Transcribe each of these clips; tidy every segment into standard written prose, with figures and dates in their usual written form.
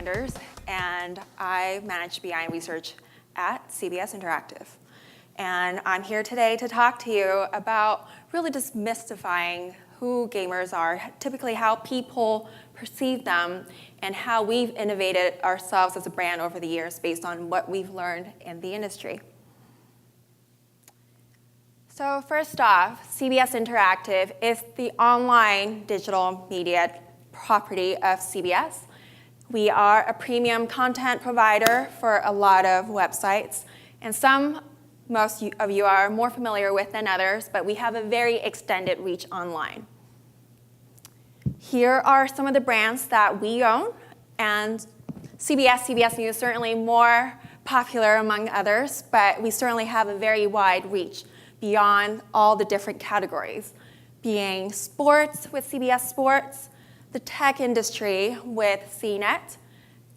Sanders, and I manage BI and research at CBS Interactive. And I'm here today to talk to you about really just mystifying who gamers are, typically how people perceive them, and how we've innovated ourselves as a brand over the years based on what we've learned in the industry. So first off, CBS Interactive is the online digital media property of CBS. We are a premium content provider for a lot of websites, and most of you are more familiar with than others, but we have a very extended reach online. Here are some of the brands that we own, and CBS News certainly more popular among others, but we certainly have a very wide reach beyond all the different categories, being sports with CBS Sports, the tech industry with CNET,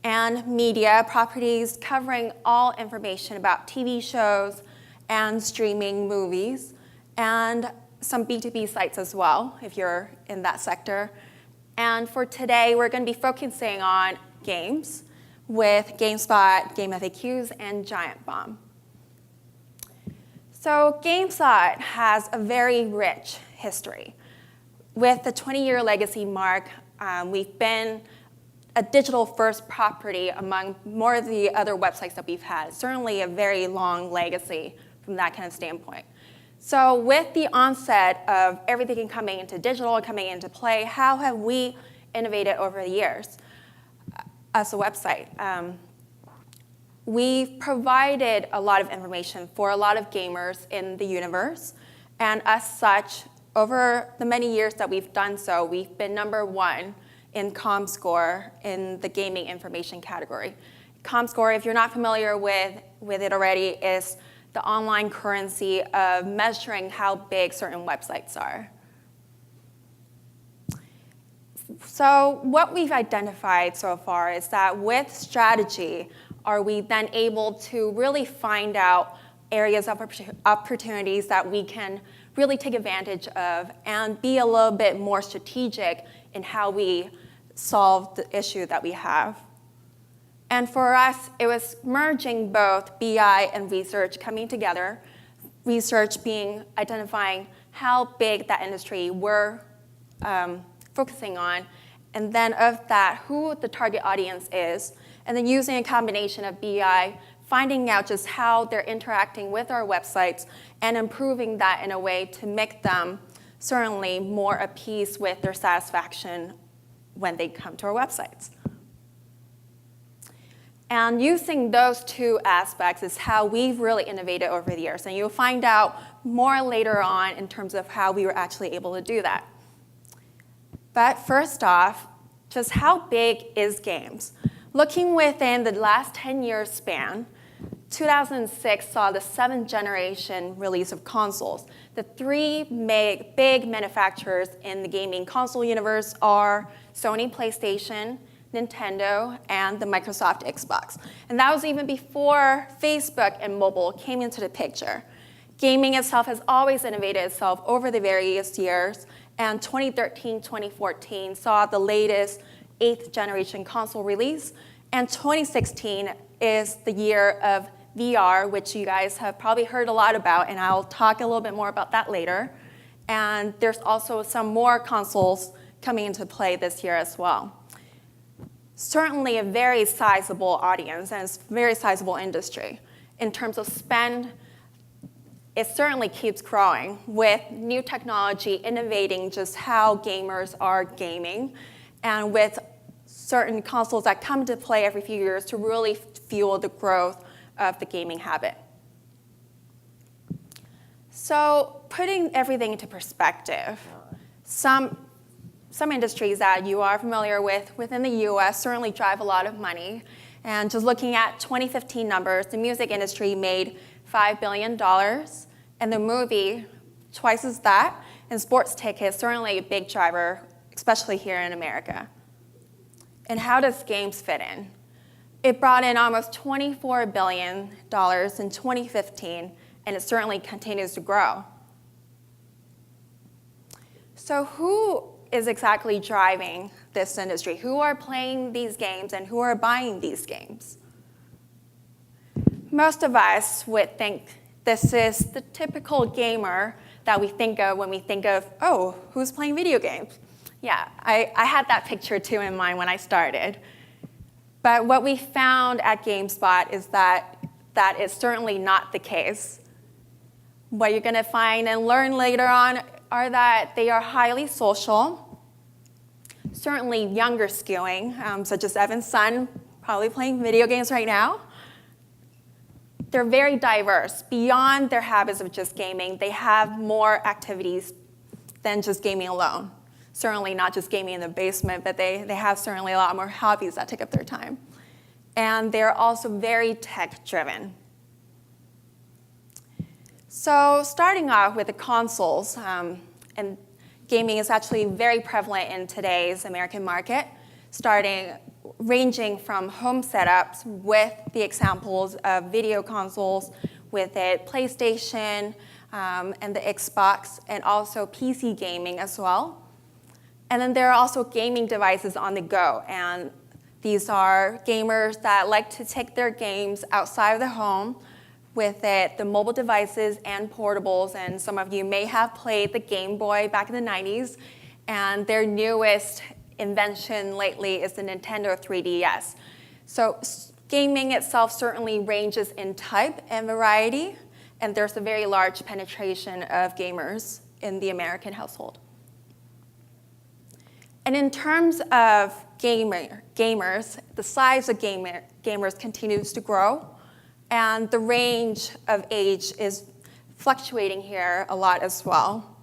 and media properties covering all information about TV shows and streaming movies, and some B2B sites as well, if you're in that sector. And for today, we're going to be focusing on games with GameSpot, Game FAQs, and Giant Bomb. So GameSpot has a very rich history. With the 20-year legacy mark, we've been a digital-first property among more of the other websites that we've had. Certainly a very long legacy from that kind of standpoint. So with the onset of everything coming into digital, coming into play, how have we innovated over the years as a website? We've provided a lot of information for a lot of gamers in the universe, and as such, over the many years that we've done so, we've been #1 in ComScore in the gaming information category. ComScore, if you're not familiar with it already, is the online currency of measuring how big certain websites are. So what we've identified so far is that with strategy, are we then able to really find out areas of opportunities that we can really take advantage of and be a little bit more strategic in how we solve the issue that we have. And for us, it was merging both BI and research coming together, research being identifying how big that industry we're focusing on, and then of that, who the target audience is, and then using a combination of BI, finding out just how they're interacting with our websites and improving that in a way to make them certainly more appeased with their satisfaction when they come to our websites. And using those two aspects is how we've really innovated over the years. And you'll find out more later on in terms of how we were actually able to do that. But first off, just how big is games? Looking within the last 10-year span, 2006 saw the 7th generation release of consoles. The three big manufacturers in the gaming console universe are Sony PlayStation, Nintendo, and the Microsoft Xbox. And that was even before Facebook and mobile came into the picture. Gaming itself has always innovated itself over the various years, and 2013, 2014 saw the latest 8th generation console release, and 2016 is the year of VR, which you guys have probably heard a lot about, and I'll talk a little bit more about that later. And there's also some more consoles coming into play this year as well. Certainly a very sizable audience, and it's a very sizable industry. In terms of spend, it certainly keeps growing with new technology innovating just how gamers are gaming, and with certain consoles that come into play every few years to really fuel the growth of the gaming habit. So putting everything into perspective, some industries that you are familiar with within the US certainly drive a lot of money. And just looking at 2015 numbers, the music industry made $5 billion, and the movie twice as that, and sports tickets certainly a big driver, especially here in America. And how does games fit in? It brought in almost $24 billion in 2015, and it certainly continues to grow. So who is exactly driving this industry? Who are playing these games and who are buying these games? Most of us would think this is the typical gamer that we think of when we think of, oh, who's playing video games? Yeah, I had that picture too in mind when I started. But what we found at GameSpot is that that is certainly not the case. What you're going to find and learn later on are that they are highly social, certainly younger skewing, such as Evan's son, probably playing video games right now. They're very diverse. Beyond their habits of just gaming, they have more activities than just gaming alone. Certainly not just gaming in the basement, but they have certainly a lot more hobbies that take up their time. And they're also very tech-driven. So starting off with the consoles, and gaming is actually very prevalent in today's American market, ranging from home setups with the examples of video consoles with it, PlayStation and the Xbox, and also PC gaming as well. And then there are also gaming devices on the go, and these are gamers that like to take their games outside of the home with it, the mobile devices and portables, and some of you may have played the Game Boy back in the 90s, and their newest invention lately is the Nintendo 3DS. So gaming itself certainly ranges in type and variety, and there's a very large penetration of gamers in the American household. And in terms of gamers, the size of gamers continues to grow, and the range of age is fluctuating here a lot as well.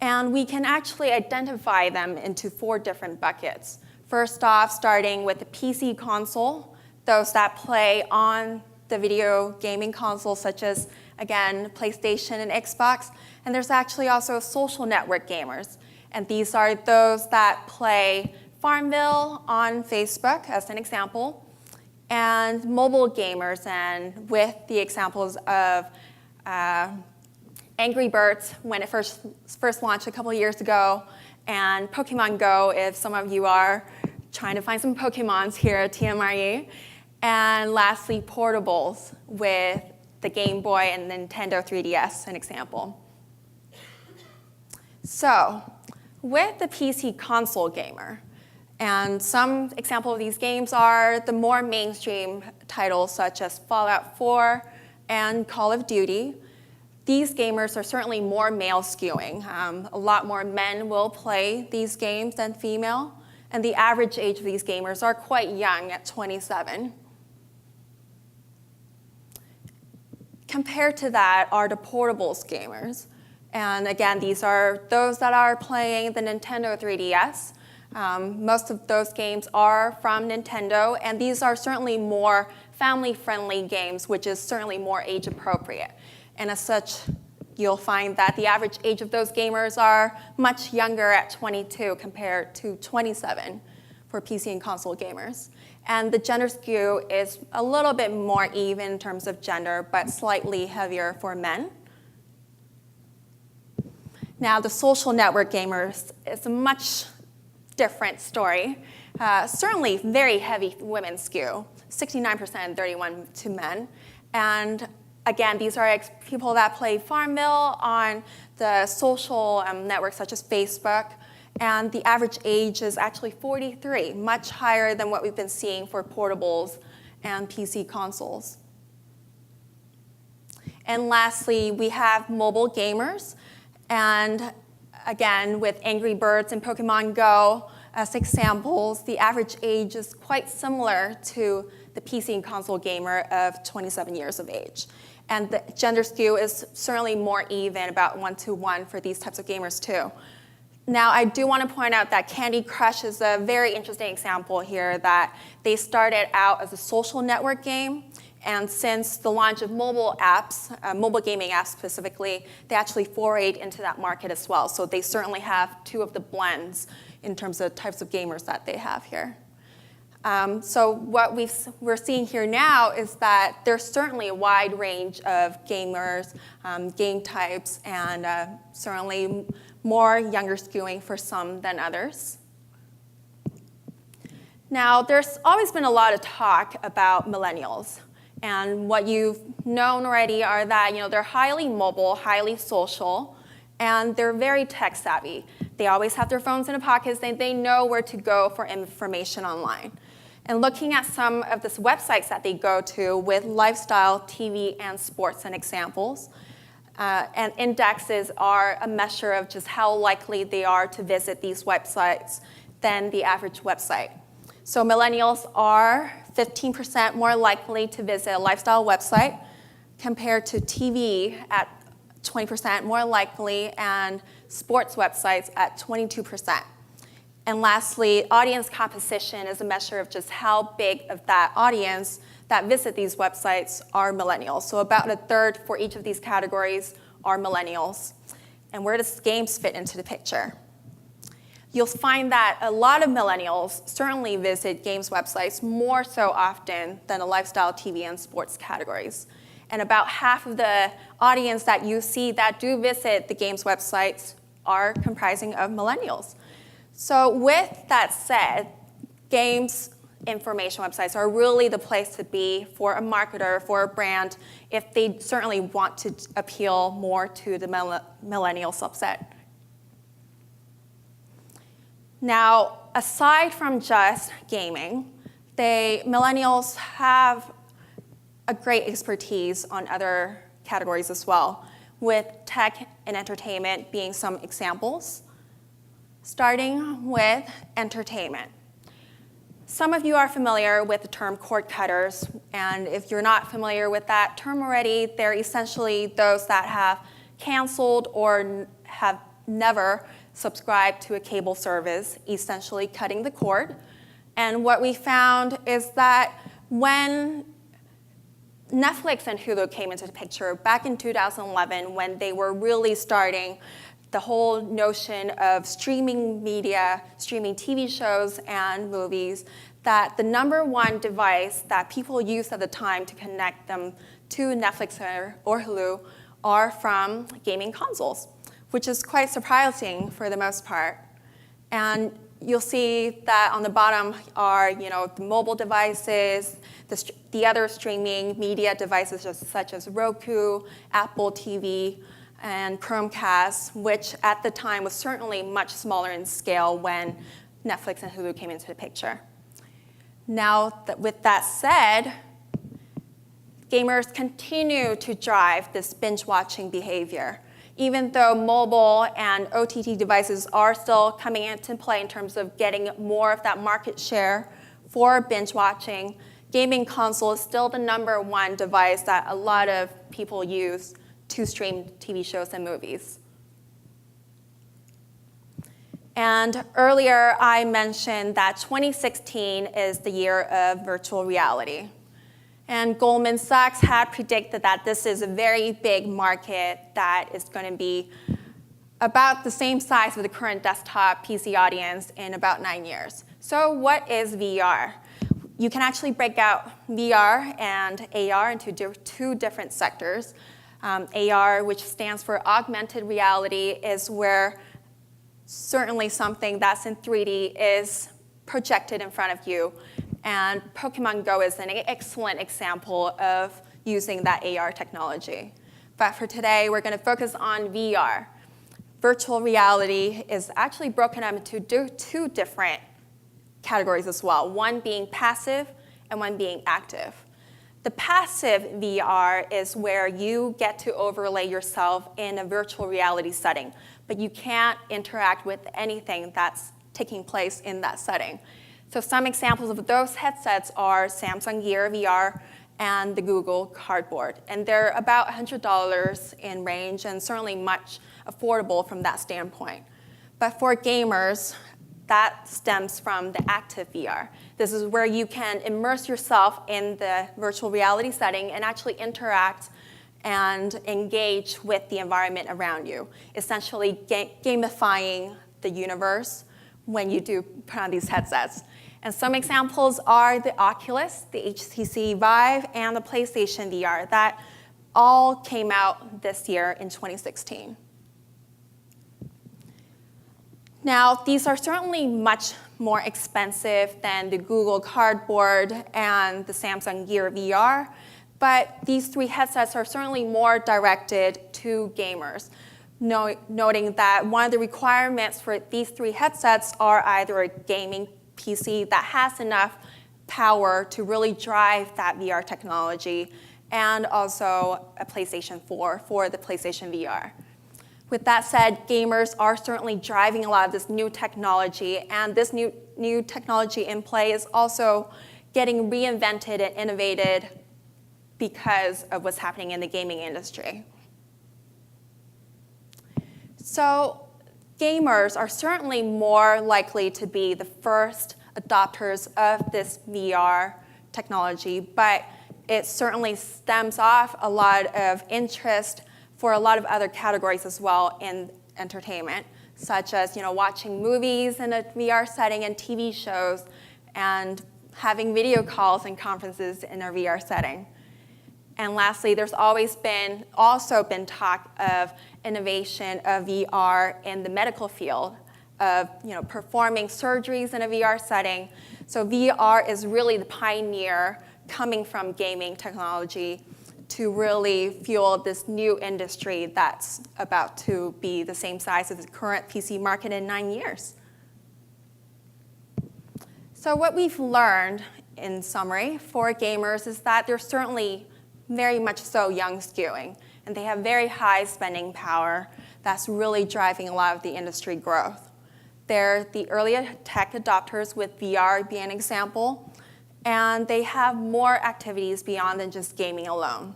And we can actually identify them into 4 different buckets. First off, starting with the PC console, those that play on the video gaming consoles such as, again, PlayStation and Xbox. And there's actually also social network gamers. And these are those that play Farmville on Facebook, as an example, and mobile gamers, and with the examples of Angry Birds when it first launched a couple years ago, and Pokemon Go, if some of you are trying to find some Pokemons here at TMRE. And lastly, portables with the Game Boy and Nintendo 3DS, an example. So, with the PC console gamer, and some examples of these games are the more mainstream titles such as Fallout 4 and Call of Duty. These gamers are certainly more male skewing. A lot more men will play these games than female, and the average age of these gamers are quite young at 27. Compared to that are the portables gamers. And again, these are those that are playing the Nintendo 3DS. Most of those games are from Nintendo, and these are certainly more family-friendly games, which is certainly more age-appropriate. And as such, you'll find that the average age of those gamers are much younger at 22 compared to 27 for PC and console gamers. And the gender skew is a little bit more even in terms of gender, but slightly heavier for men. Now, the social network gamers is a much different story. Certainly very heavy women skew, 69% and 31% to men. And again, these are people that play Farmville on the social networks such as Facebook. And the average age is actually 43, much higher than what we've been seeing for portables and PC consoles. And lastly, we have mobile gamers. And again, with Angry Birds and Pokemon Go as examples, the average age is quite similar to the PC and console gamer of 27 years of age. And the gender skew is certainly more even, about 1-to-1 for these types of gamers too. Now, I do want to point out that Candy Crush is a very interesting example here, that they started out as a social network game, and since the launch of mobile apps, mobile gaming apps specifically, they actually forayed into that market as well. So they certainly have 2 of the blends in terms of types of gamers that they have here. So what we're seeing here now is that there's certainly a wide range of gamers, game types, and certainly more younger skewing for some than others. Now, there's always been a lot of talk about millennials. And what you've known already are that they're highly mobile, highly social, and they're very tech savvy. They always have their phones in their pockets, and they know where to go for information online. And looking at some of the websites that they go to with lifestyle, TV, and sports and examples, and indexes are a measure of just how likely they are to visit these websites than the average website. So millennials are 15% more likely to visit a lifestyle website compared to TV at 20% more likely and sports websites at 22%. And lastly, audience composition is a measure of just how big of that audience that visit these websites are millennials. So about a third for each of these categories are millennials. And where does games fit into the picture? You'll find that a lot of millennials certainly visit games websites more so often than the lifestyle, TV, and sports categories. And about half of the audience that you see that do visit the games websites are comprising of millennials. So with that said, games information websites are really the place to be for a marketer, for a brand, if they certainly want to appeal more to the millennial subset. Now, aside from just gaming, millennials have a great expertise on other categories as well, with tech and entertainment being some examples. Starting with entertainment. Some of you are familiar with the term cord cutters, and if you're not familiar with that term already, they're essentially those that have canceled or have never subscribed to a cable service, essentially cutting the cord. And what we found is that when Netflix and Hulu came into the picture back in 2011, when they were really starting the whole notion of streaming media, streaming TV shows and movies, that the number one device that people used at the time to connect them to Netflix or Hulu are from gaming consoles, which is quite surprising for the most part. And you'll see that on the bottom are the mobile devices, the other streaming media devices such as Roku, Apple TV, and Chromecast, which at the time was certainly much smaller in scale when Netflix and Hulu came into the picture. Now, with that said, gamers continue to drive this binge-watching behavior. Even though mobile and OTT devices are still coming into play in terms of getting more of that market share for binge-watching, gaming console is still the number one device that a lot of people use to stream TV shows and movies. And earlier I mentioned that 2016 is the year of virtual reality. And Goldman Sachs had predicted that this is a very big market that is going to be about the same size of the current desktop PC audience in about 9 years. So what is VR? You can actually break out VR and AR into two different sectors. AR, which stands for augmented reality, is where certainly something that's in 3D is projected in front of you. And Pokemon Go is an excellent example of using that AR technology. But for today, we're going to focus on VR. Virtual reality is actually broken up into two different categories as well, one being passive and one being active. The passive VR is where you get to overlay yourself in a virtual reality setting, but you can't interact with anything that's taking place in that setting. So some examples of those headsets are Samsung Gear VR and the Google Cardboard. And they're about $100 in range and certainly much affordable from that standpoint. But for gamers, that stems from the active VR. This is where you can immerse yourself in the virtual reality setting and actually interact and engage with the environment around you, essentially gamifying the universe when you do put on these headsets. And some examples are the Oculus, the HTC Vive, and the PlayStation VR that all came out this year in 2016. Now, these are certainly much more expensive than the Google Cardboard and the Samsung Gear VR, but these three headsets are certainly more directed to gamers, noting that one of the requirements for these three headsets are either a gaming PC that has enough power to really drive that VR technology, and also a PlayStation 4 for the PlayStation VR. With that said, gamers are certainly driving a lot of this new technology, and this new technology in play is also getting reinvented and innovated because of what's happening in the gaming industry. So gamers are certainly more likely to be the first adopters of this VR technology, but it certainly stems off a lot of interest for a lot of other categories as well in entertainment, such as watching movies in a VR setting and TV shows, and having video calls and conferences in a VR setting. And lastly, there's also been talk of innovation of VR in the medical field, of performing surgeries in a VR setting. So VR is really the pioneer coming from gaming technology to really fuel this new industry that's about to be the same size as the current PC market in 9 years. So what we've learned, in summary, for gamers is that they're certainly very much so young skewing, and they have very high spending power that's really driving a lot of the industry growth. They're the early tech adopters, with VR being an example, and they have more activities beyond than just gaming alone.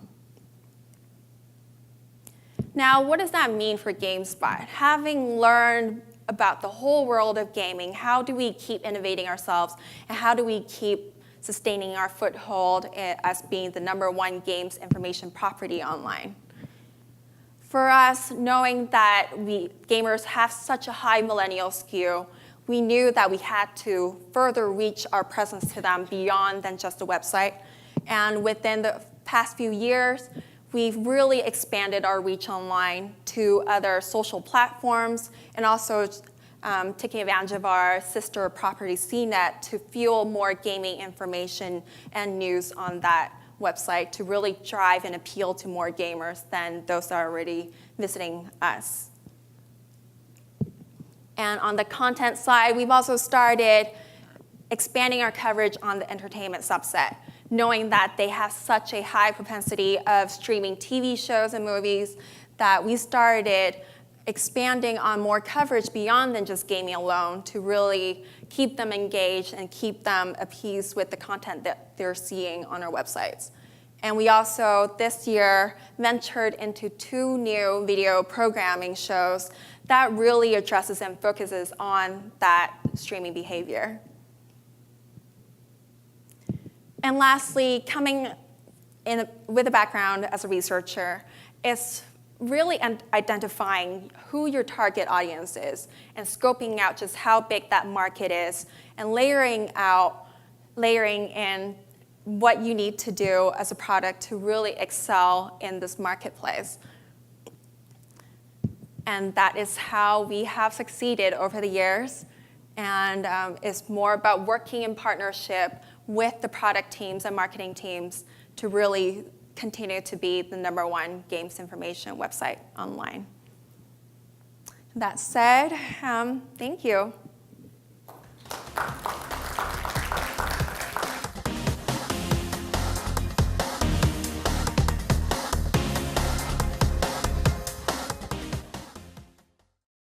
Now, what does that mean for GameSpot? Having learned about the whole world of gaming, how do we keep innovating ourselves, and how do we keep sustaining our foothold as being the #1 games information property online? For us, knowing that gamers have such a high millennial skew, we knew that we had to further reach our presence to them beyond than just a website. And within the past few years, we've really expanded our reach online to other social platforms, and also taking advantage of our sister property CNET to fuel more gaming information and news on that website to really drive and appeal to more gamers than those that are already visiting us. And on the content side, we've also started expanding our coverage on the entertainment subset, knowing that they have such a high propensity of streaming TV shows and movies that we started expanding on more coverage beyond than just gaming alone to really keep them engaged and keep them appeased with the content that they're seeing on our websites. And we also, this year, ventured into 2 new video programming shows that really addresses and focuses on that streaming behavior. And lastly, coming in with a background as a researcher, is really identifying who your target audience is and scoping out just how big that market is, and layering in what you need to do as a product to really excel in this marketplace. And that is how we have succeeded over the years. And it's more about working in partnership with the product teams and marketing teams to really continue to be the #1 games information website online. That said, thank you.